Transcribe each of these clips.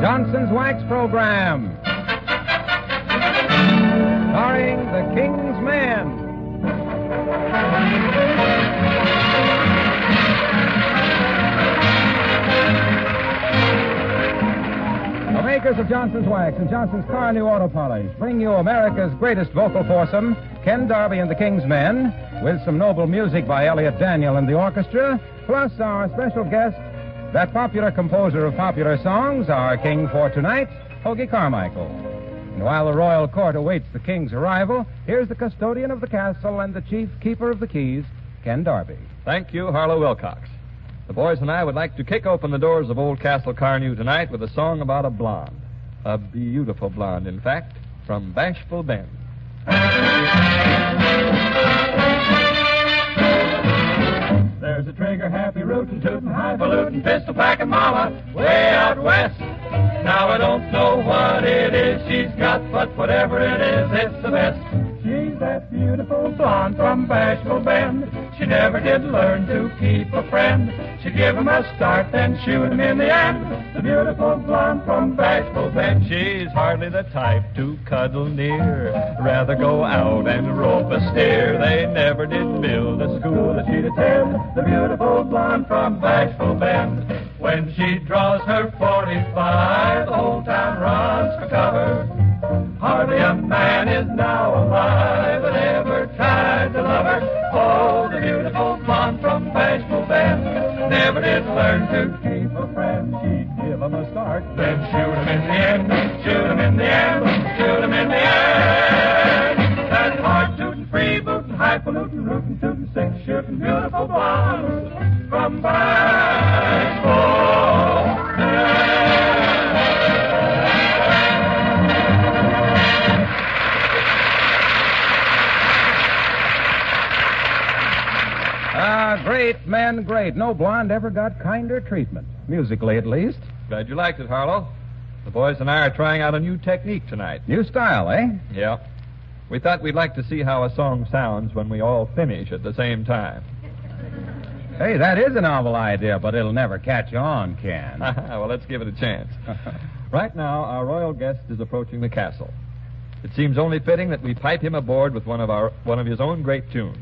Johnson's Wax Program, starring the Kingsmen. The makers of Johnson's Wax and Johnson's Car New Auto Polish bring you America's greatest vocal foursome, Ken Darby and the Kingsmen, with some noble music by Elliott Daniel and the orchestra, plus our special guest, that popular composer of popular songs, our king for tonight, Hoagy Carmichael. And while the royal court awaits the king's arrival, here's the custodian of the castle and the chief keeper of the keys, Ken Darby. Thank you, Harlow Wilcox. The boys and I would like to kick open the doors of Old Castle Carnew tonight with a song about a blonde. A beautiful blonde, in fact, from Bashful Ben. There's a trigger happy rootin' tootin' highfalutin' pistol packin' mama way out west. Now I don't know what it is she's got, but whatever it is, it's the best. She's that beautiful blonde from Bashful Bend. She never did learn to keep a friend. She'd give him a start, then shoot him in the end. The beautiful blonde from Bashful Bend. She's hardly the type to cuddle near, rather go out and rope a steer. They never did build a school that she'd attend. The beautiful blonde from Bashful Bend. When she draws her 45, the whole town runs for cover. Hardly a man is now alive that ever tried to love her. Oh, the beautiful blonde from Bashful Bend never did learn to keep a friend. She'd give him a start, then shoot him in the end. Shoot him in the end. Shoot him in the end. That hard tootin', free bootin', highfalutin', rootin' tootin', six shootin', beautiful blonde from Bashful Bend. Great, men, great. No blonde ever got kinder treatment, musically at least. Glad you liked it, Harlow. The boys and I are trying out a new technique tonight. New style, eh? Yeah. We thought we'd like to see how a song sounds when we all finish at the same time. Hey, that is a novel idea, but it'll never catch on, Ken. Well, let's give it a chance. Right now, our royal guest is approaching the castle. It seems only fitting that we pipe him aboard with one of his own great tunes.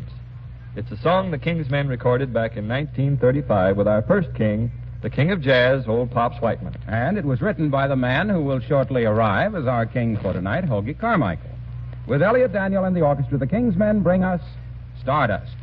It's a song the Kingsmen recorded back in 1935 with our first king, the king of jazz, old Pops Whiteman. And it was written by the man who will shortly arrive as our king for tonight, Hoagy Carmichael. With Elliott Daniel and the orchestra, the Kingsmen bring us Stardust.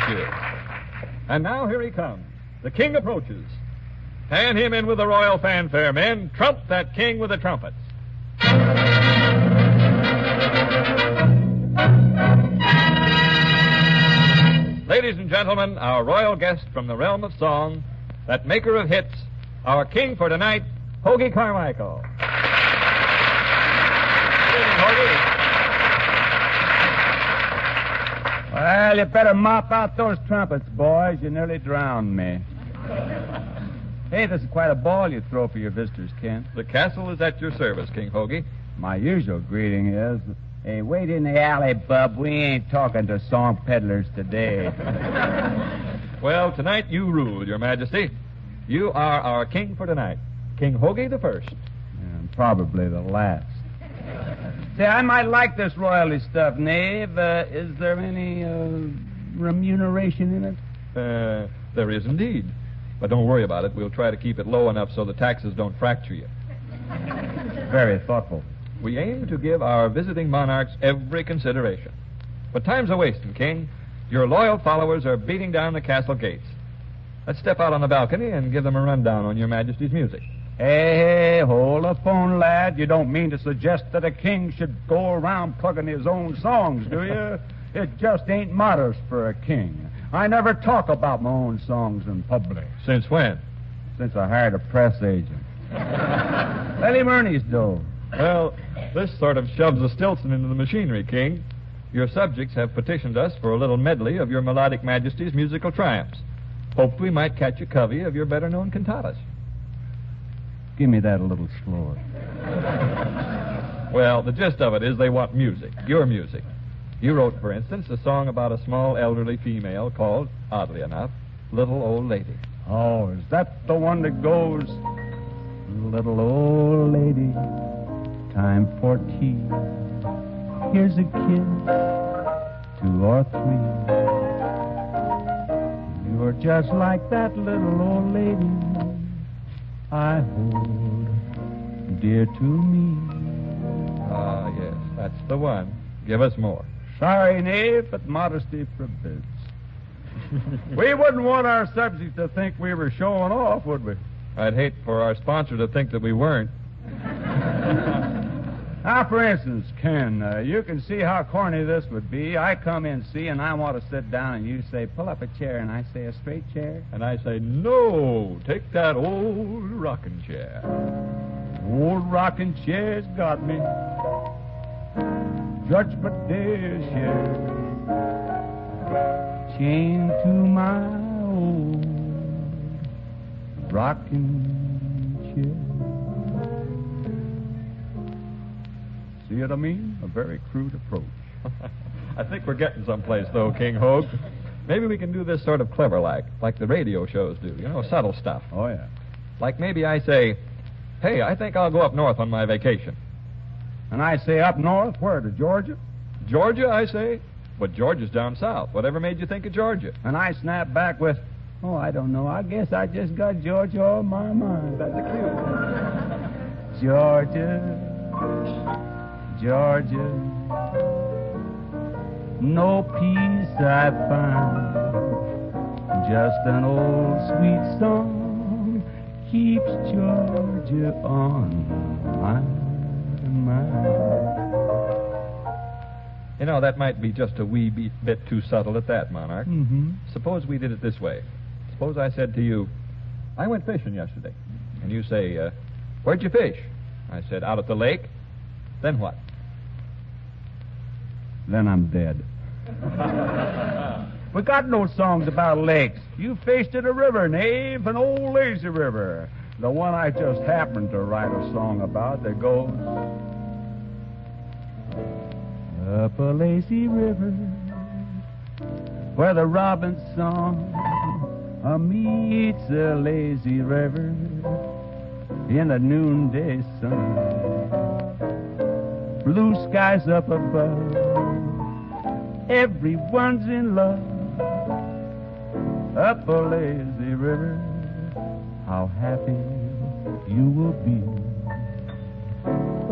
Thank you. And now here he comes. The king approaches. Fan him in with the royal fanfare, men. Trump that king with the trumpets. Ladies and gentlemen, our royal guest from the realm of song, that maker of hits, our king for tonight, Hoagy Carmichael. Good evening, Hoagy. Well, you better mop out those trumpets, boys. You nearly drowned me. Hey, this is quite a ball you throw for your visitors, Ken. The castle is at your service, King Hoagy. My usual greeting is, hey, wait in the alley, bub. We ain't talking to song peddlers today. Well, tonight you rule, Your Majesty. You are our king for tonight, King Hoagy the First. And probably the last. Say, I might like this royalty stuff, Knave. Is there any remuneration in it? There is indeed. But don't worry about it. We'll try to keep it low enough so the taxes don't fracture you. Very thoughtful. We aim to give our visiting monarchs every consideration. But time's a-wasting, King. Your loyal followers are beating down the castle gates. Let's step out on the balcony and give them a rundown on Your Majesty's music. Hey, hold the phone, lad. You don't mean to suggest that a king should go around plugging his own songs, do you? It just ain't modest for a king. I never talk about my own songs in public. Since when? Since I hired a press agent. Let him earn his dough. Well, this sort of shoves a Stilson into the machinery, King. Your subjects have petitioned us for a little medley of Your Melodic Majesty's musical triumphs. Hoped we might catch a covey of your better-known cantatas. Give me that a little slower. Well, the gist of it is they want music, your music. You wrote, for instance, a song about a small elderly female called, oddly enough, Little Old Lady. Oh, is that the one that goes, little old lady, time for tea. Here's a kiss, 2 or 3. You're just like that little old lady I hold dear to me. Ah, yes, that's the one. Give us more. Sorry, Knave, but modesty forbids. We wouldn't want our subjects to think we were showing off, would we? I'd hate for our sponsor to think that we weren't. Now, for instance, Ken, you can see how corny this would be. I come in, see, and I want to sit down, and you say, pull up a chair, and I say, a straight chair? And I say, no, take that old rocking chair. Old rocking chair's got me. Judgment Day is here. Chained to my old rocking chair. See what I mean? A very crude approach. I think we're getting someplace, though, King Hoag. Maybe we can do this sort of like the radio shows do. You know, subtle stuff. Oh, yeah. Like maybe I say, hey, I think I'll go up north on my vacation. And I say up north, where, to Georgia? Georgia, I say? But Georgia's down south. Whatever made you think of Georgia? And I snap back with, oh, I don't know. I guess I just got Georgia on my mind. That's a cue. Georgia. Georgia, no peace I find, just an old sweet song keeps Georgia on my mind. You know, that might be just a wee bit too subtle at that, Monarch. Mm-hmm. Suppose we did it this way. Suppose I said to you, I went fishing yesterday. And you say, where'd you fish? I said, out at the lake. Then what? Then I'm dead. We got no songs about lakes. You fished at a river, Knave, an old lazy river. The one I just happened to write a song about that goes, up a lazy river, where the robin's song meets a lazy river in the noonday sun. Blue skies up above, everyone's in love. Up a lazy river, how happy you will be.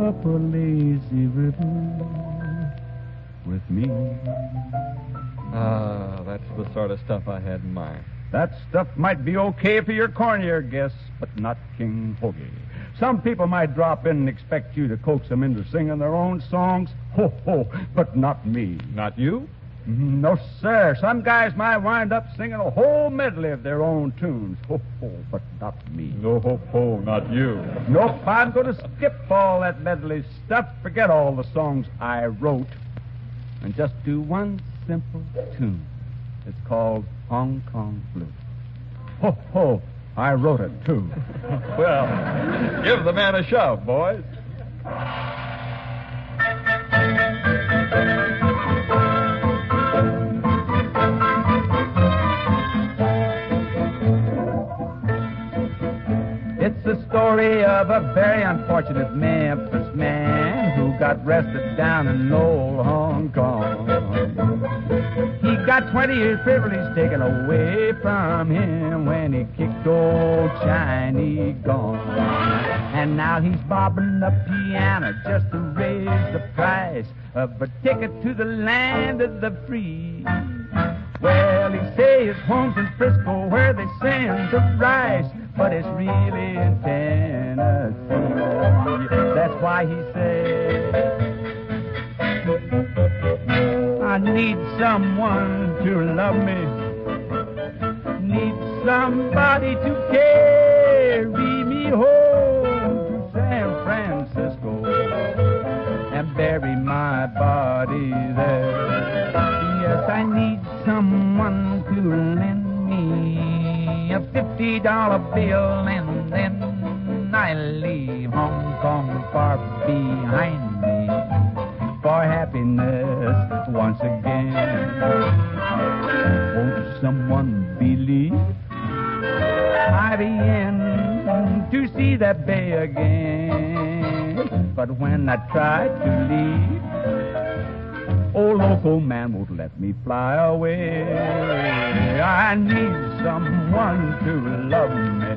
Up a lazy river with me. That's the sort of stuff I had in mind. That stuff might be okay for your cornier guests, but not King Hoagy. Some people might drop in and expect you to coax them into singing their own songs. Ho, ho, but not me. Not you? No, sir. Some guys might wind up singing a whole medley of their own tunes. Ho, ho, but not me. No, ho, ho, not you. Nope, I'm going to skip all that medley stuff, forget all the songs I wrote, and just do one simple tune. It's called Hong Kong Blues. Ho, ho, I wrote it, too. Well, give the man a shove, boys. It's the story of a very unfortunate Memphis man who got arrested down in old Hong Kong. He got 20 years privilege taken away from him when he kicked old Chinese gone. And now he's bobbing the piano just to raise the price of a ticket to the land of the free. Well, he say his home's in Frisco where they send the rice, but it's really in Tennessee. That's why he said, I need someone to love me, need somebody to carry me home to San Francisco and bury my body there. Yes, I need someone to lend me a $50 bill, and then I leave Hong Kong far behind me for happiness once again. Won't someone believe I begin to see that bay again? But when I try to leave, old local man won't let me fly away. I need someone to love me,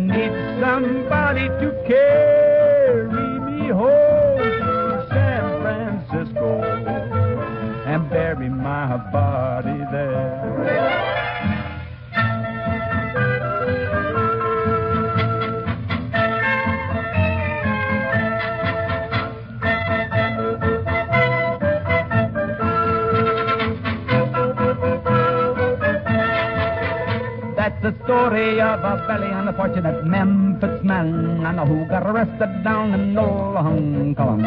need somebody to carry me home to San Francisco and bury my body there. That's the story of a very unfortunate Memphis man who got arrested down in old Hong Kong.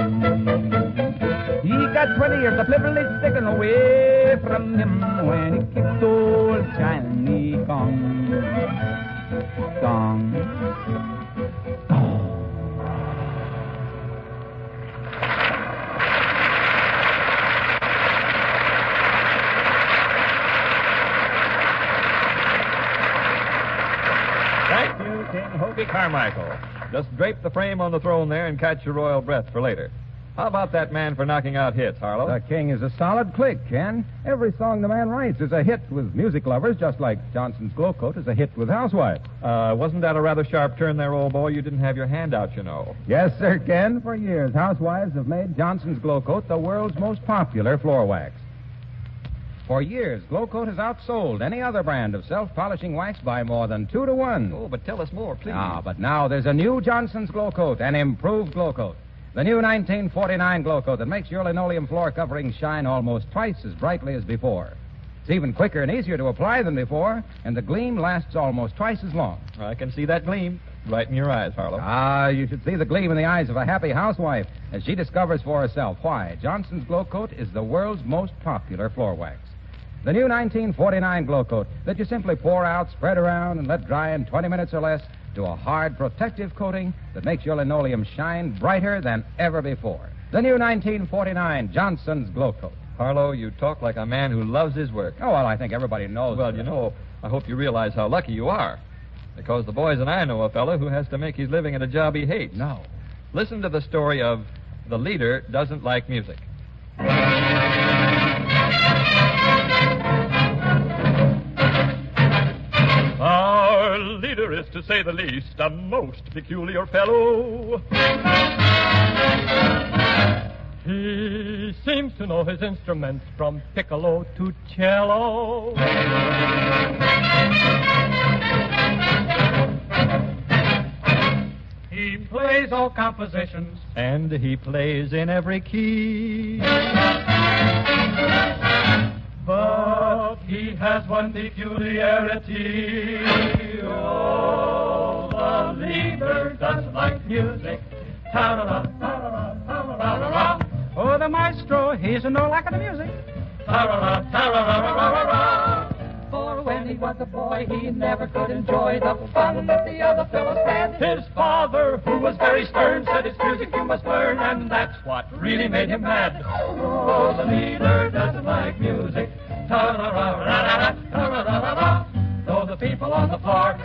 He got 20 years of privilege taken away from him when he kicked old Chinese gong. Gong. Gong. Thank you, King Hoagy Carmichael. Just drape the frame on the throne there and catch your royal breath for later. How about that man for knocking out hits, Harlow? The King is a solid click, Ken. Every song the man writes is a hit with music lovers, just like Johnson's Glow Coat is a hit with housewives. Wasn't that a rather sharp turn there, old boy? You didn't have your hand out, you know. Yes, sir, Ken. For years, housewives have made Johnson's Glow Coat the world's most popular floor wax. For years, Glow Coat has outsold any other brand of self-polishing wax by more than 2 to 1. Oh, but tell us more, please. But now there's a new Johnson's Glow Coat, an improved Glow Coat. The new 1949 Glow Coat that makes your linoleum floor covering shine almost twice as brightly as before. It's even quicker and easier to apply than before, and the gleam lasts almost twice as long. I can see that gleam right in your eyes, Harlow. You should see the gleam in the eyes of a happy housewife as she discovers for herself why Johnson's Glow Coat is the world's most popular floor wax. The new 1949 Glow Coat that you simply pour out, spread around, and let dry in 20 minutes or less to a hard, protective coating that makes your linoleum shine brighter than ever before. The new 1949 Johnson's Glow Coat. Harlow, you talk like a man who loves his work. Oh, well, I think everybody knows. Well, you know, I hope you realize how lucky you are. Because the boys and I know a fellow who has to make his living at a job he hates. No. Listen to the story of The Leader Doesn't Like Music. Our leader is, to say the least, a most peculiar fellow. He seems to know his instruments from piccolo to cello. He plays all compositions, and he plays in every key. But he has one peculiarity. Oh, the leader doesn't like music. Ta-da-da, ta-da-da, ta-da-da-da-da. Oh, the maestro, he's no like the music. Ta-ra-ra, ta-ra-ra-ra-ra-ra. For when he was a boy, he never could enjoy the fun that the other fellows had. His father, who was very stern, said it's music you must learn, and that's what really made him mad. Oh, the leader doesn't like music. Ta-ra-ra-ra-ra-ra, ta-ra-ra-ra-ra. Though the people on the floor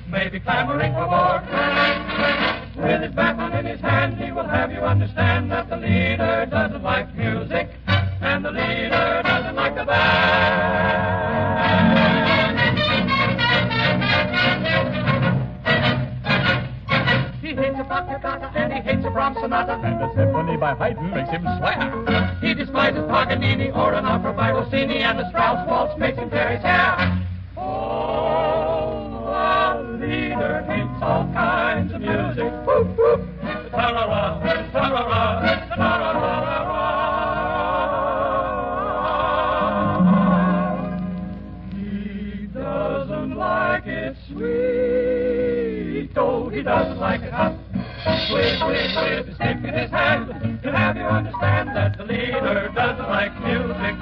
may be clamoring for more, with his baton in his hand, he will have you understand that the leader doesn't like music, and the leader doesn't like the band. He hates a Bach and he hates a Brahms sonata, and a symphony by Haydn makes him swear. He despises Paganini or an opera by Rossini, and the Strauss waltz makes him tear his hair. Oh, the leader hates all kinds of music. Whoop, whoop. Ta-ra-ra, ta-ra-ra, ta-ra-ra-ra-ra. He doesn't like it sweet. Oh, he doesn't like it hot. With the stick in his hand, to have you understand that the leader doesn't like music,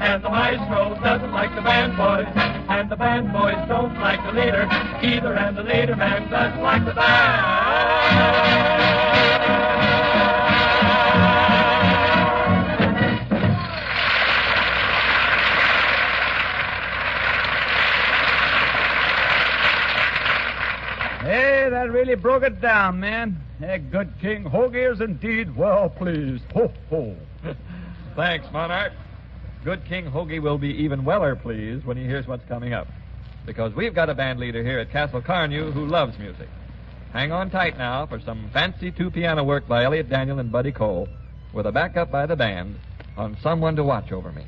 and the maestro doesn't like the band boys, and the band boys don't like the leader either, and the leader man doesn't like the band. Hey, that really broke it down, man. That good King Hoagy is indeed well pleased. Ho, ho. Thanks, Monarch. Good King Hoagy will be even weller pleased when he hears what's coming up, because we've got a band leader here at Castle Carnew who loves music. Hang on tight now for some fancy two-piano work by Elliot Daniel and Buddy Cole, with a backup by the band on Someone to Watch Over Me.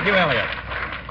you, Elliot.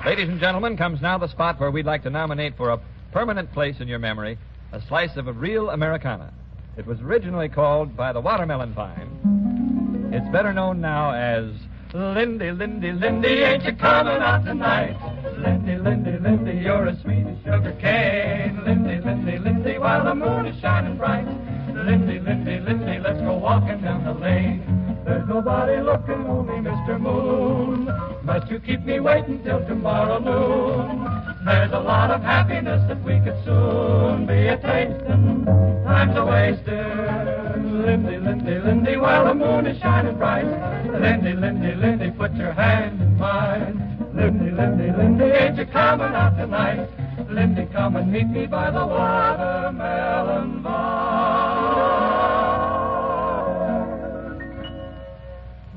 Ladies and gentlemen, comes now the spot where we'd like to nominate for a permanent place in your memory a slice of a real Americana. It was originally called By the Watermelon Vine. It's better known now as Lindy, Lindy, Lindy, ain't you coming out tonight? Lindy, Lindy, Lindy, you're as sweet as sugar cane. Lindy, Lindy, Lindy, while the moon is shining bright. Lindy, Lindy, Lindy, let's go walking down the lane. There's nobody looking, only Mr. Moon. Must you keep me waiting till tomorrow noon? There's a lot of happiness that we could soon be a-tasting. Time's a-wasting. Lindy, Lindy, Lindy, while the moon is shining bright. Lindy, Lindy, Lindy, put your hand in mine. Lindy, Lindy, Lindy, ain't you coming out tonight? Lindy, come and meet me by the watermelon vine.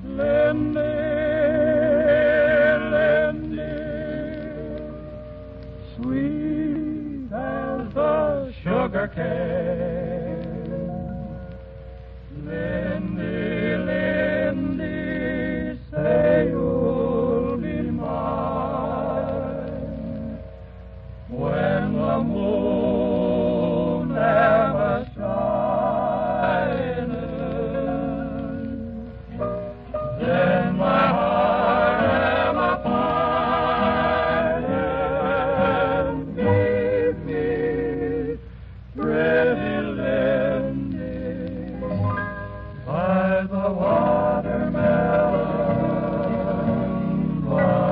Lindy, Lindy, sweet as the sugar cane. Lindy, Lindy, say you'll be mine when the moon ever shining. Then my heart am a-pining. Give me pretty Lindy by the watermelon vine.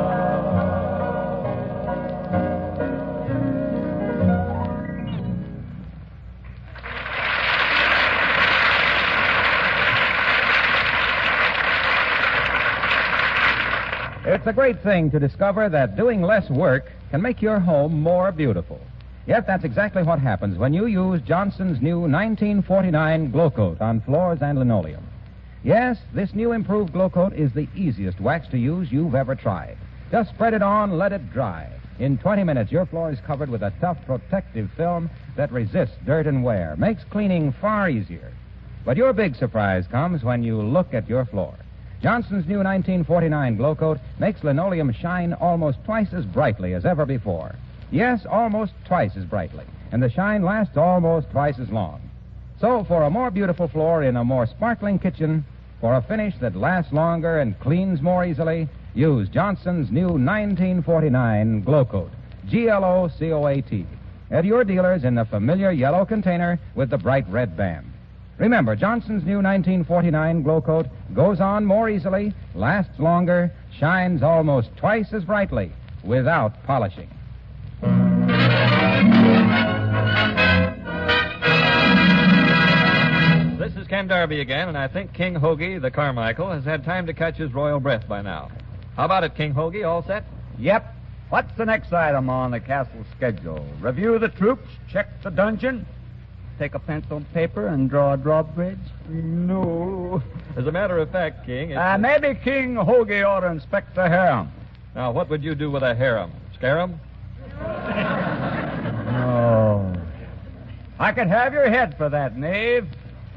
It's a great thing to discover that doing less work can make your home more beautiful. Yet that's exactly what happens when you use Johnson's new 1949 Glow Coat on floors and linoleum. Yes, this new improved Glow Coat is the easiest wax to use you've ever tried. Just spread it on, let it dry. In 20 minutes, your floor is covered with a tough protective film that resists dirt and wear, makes cleaning far easier. But your big surprise comes when you look at your floor. Johnson's new 1949 Glow Coat makes linoleum shine almost twice as brightly as ever before. Yes, almost twice as brightly. And the shine lasts almost twice as long. So, for a more beautiful floor in a more sparkling kitchen, for a finish that lasts longer and cleans more easily, use Johnson's new 1949 Glow Coat, Glocoat, at your dealers in the familiar yellow container with the bright red band. Remember, Johnson's new 1949 Glow Coat goes on more easily, lasts longer, shines almost twice as brightly, without polishing. This is Ken Darby again, and I think King Hoagy, the Carmichael, has had time to catch his royal breath by now. How about it, King Hoagy? All set? Yep. What's the next item on the castle schedule? Review the troops, check the dungeon, take a pencil and paper and draw a drawbridge? No. As a matter of fact, King, it's... Maybe King Hoagy ought to inspect the harem. Now, what would you do with a harem? Scare 'em? No. I could have your head for that, knave.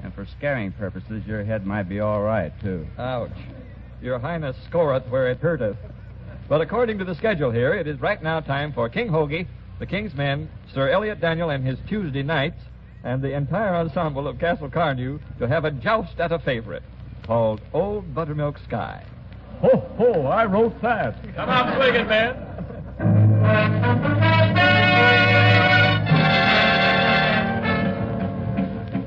And for scaring purposes, your head might be all right, too. Ouch. Your Highness scoreth where it hurteth. But according to the schedule here, it is right now time for King Hoagy, the King's Men, Sir Elliot Daniel and his Tuesday Knights, and the entire ensemble of Castle Carnew to have a joust at a favorite called Old Buttermilk Sky. Ho, ho, I wrote that. Come on, swinging, man.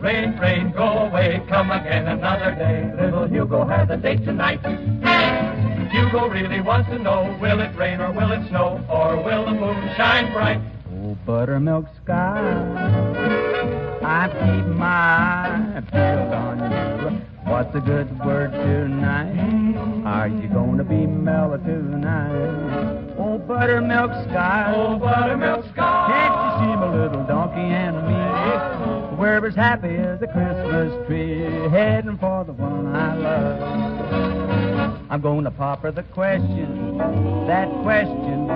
Rain, rain, go away, come again another day. Little Hugo has a date tonight. Hugo really wants to know, will it rain or will it snow, or will the moon shine bright? Oh, buttermilk sky, I'm keeping my eye peeled on you. What's a good word tonight? Are you going to be mellow tonight? Oh, buttermilk sky, Oh, buttermilk sky, can't you see my little donkey and me? We're as happy as a Christmas tree, heading for the one I love. I'm going to pop her the question, that question,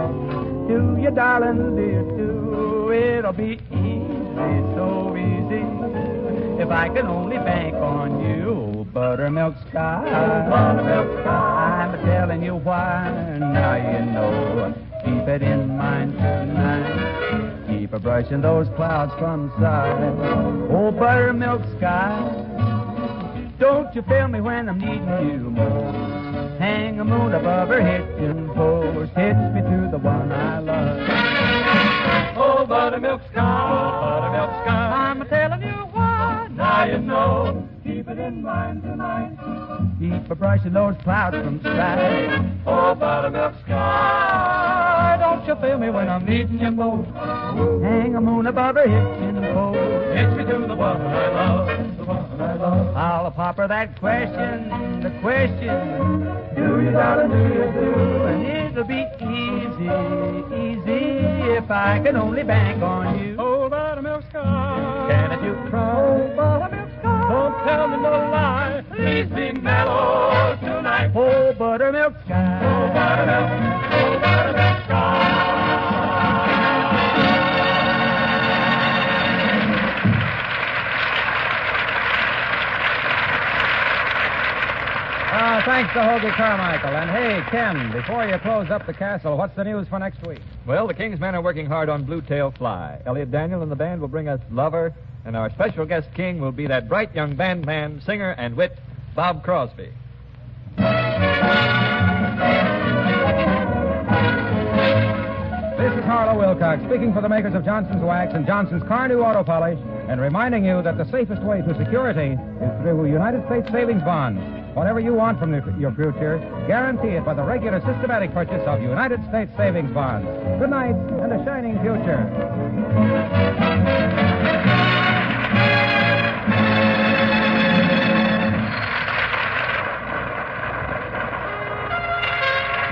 do you, darling, do you do? It'll be easy, so easy, if I can only bank on you. Oh, buttermilk sky. Oh, buttermilk sky. I'm telling you why, now you know. Keep it in mind tonight. Keep a brushing those clouds from the side. Oh, buttermilk sky. Don't you feel me when I'm needing you most? Hang a moon above her hitching post. Hitch me to the one I love. Oh, buttermilk sky. Oh, buttermilk sky. I'm telling you why. Now you know. Keep it in mind tonight. Keep a brushing those clouds from sight. Oh, buttermilk sky. Don't you feel me when I'm needing you most? Hang a moon above her hitching post. Hitch me to the one I love. The one I love. I'll pop her that question, the question. Do you, darling, do you do? And it'll be easy, easy if I can only bank on you. Oh, buttermilk sky. Can you try? Oh, buttermilk sky. Don't tell me no lie. Please be mellow tonight. Oh, buttermilk sky. Oh, buttermilk sky. Thanks to Hoagy Carmichael. And hey, Ken, before you close up the castle, what's the news for next week? Well, the Kingsmen are working hard on Blue Tail Fly. Elliot Daniel and the band will bring us Lover, and our special guest king will be that bright young bandman, singer, and wit, Bob Crosby. This is Harlow Wilcox speaking for the makers of Johnson's Wax and Johnson's Car New Auto Polish and reminding you that the safest way to security is through United States savings bonds. Whatever you want from your future, guarantee it by the regular systematic purchase of United States savings bonds. Good night and a shining future.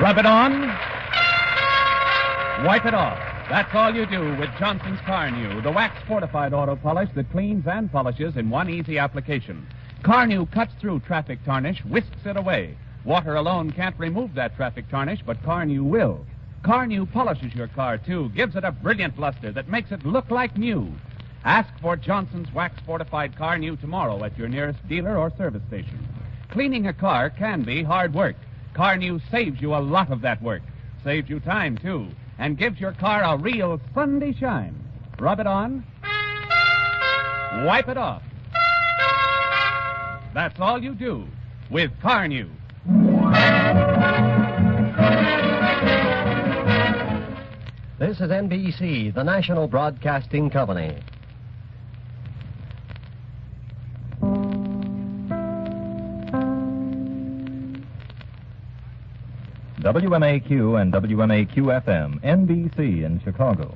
Rub it on. Wipe it off. That's all you do with Johnson's Car New, the wax-fortified auto polish that cleans and polishes in one easy application. Car New cuts through traffic tarnish, whisks it away. Water alone can't remove that traffic tarnish, but Car New will. Car New polishes your car, too, gives it a brilliant luster that makes it look like new. Ask for Johnson's wax-fortified Car New tomorrow at your nearest dealer or service station. Cleaning a car can be hard work. Car New saves you a lot of that work. Saves you time, too, and gives your car a real Sunday shine. Rub it on. Wipe it off. That's all you do with Car New. This is NBC, the National Broadcasting Company. WMAQ and WMAQ-FM, NBC in Chicago.